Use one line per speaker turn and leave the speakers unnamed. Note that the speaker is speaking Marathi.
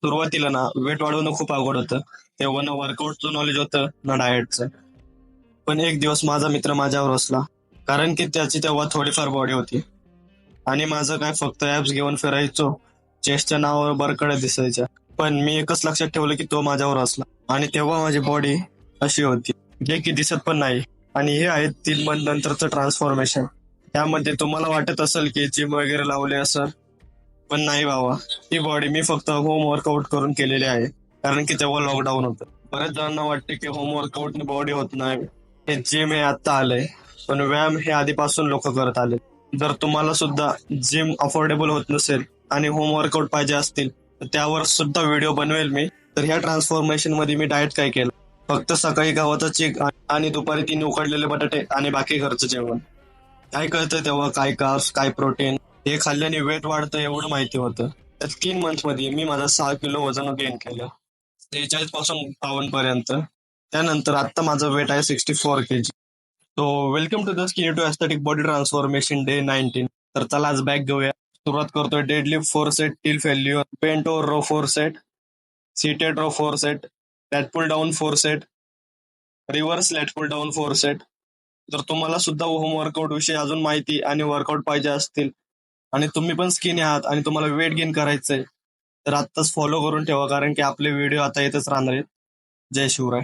सुरुवातीला ना वेट वाढवणं खूप अवघड होतं. तेव्हा ना वर्कआउटचं नॉलेज होतं ना डाएटचं. पण एक दिवस माझा मित्र माझ्यावर हसला, कारण की त्याची तेव्हा थोडीफार बॉडी होती आणि माझं काय फक्त ऍप्स घेऊन फिरायचो. चेस्टच्या नावावर बरकड्या दिसायच्या. पण मी एकच लक्षात ठेवलं की तो माझ्यावर हसला आणि तेव्हा माझी बॉडी अशी होती जे की दिसत पण नाही. आणि हे आहे 3 मंथ नंतरचं ट्रान्सफॉर्मेशन. त्यामध्ये तुम्हाला वाटत असेल की जिम वगैरे लावले असं, पण नाही बाबा. ती बॉडी मी फक्त होम वर्कआउट करून केलेली आहे, कारण की तेव्हा लॉकडाऊन होतं. बऱ्याच जणांना वाटते की होम वर्कआउटने बॉडी होत नाही. हे जिम हे आता आलंय, पण व्यायाम हे आधीपासून लोक करत आले. जर तुम्हाला सुद्धा जिम अफोर्डेबल होत नसेल आणि होम वर्कआउट पाहिजे असतील तर त्यावर सुद्धा व्हिडिओ बनवेल मी. तर ह्या ट्रान्सफॉर्मेशन मध्ये मी डाएट काय केलं, फक्त सकाळी गव्हाचा चीक आणि दुपारी 3 उकडलेले बटाटे आणि बाकी घरचं जेवण. काय कळतं तेव्हा काय कार्ब्स काय प्रोटीन हे खाल्ल्याने वेट वाढतं एवढं माहिती होतं. त्या 3 मंथ मध्ये मी माझा 6 किलो वजन गेन केलं, 43 पासून 52 पर्यंत. त्यानंतर आता माझं वेट आहे 64 kg. So welcome to the skin to aesthetic body transformation day 19. तर चला आज बॅक घेऊया. सुरुवात करतोय deadlift 4 set till failure, pendlay row 4 set, seated row 4 set, lat pull down 4 set, reverse lat pull down 4 set. जर तुम्हाला सुद्धा होम वर्कआउट विषयी अजून माहिती आणि वर्कआउट पाहिजे असतील आणि तुम्ही पण स्किनी आहात आणि तुम्हाला वेट गेन करायचंय तर आत्ताच फॉलो करून ठेवा, कारण की आपले व्हिडिओ आता येतच राहणार आहेत. जय शिवराय.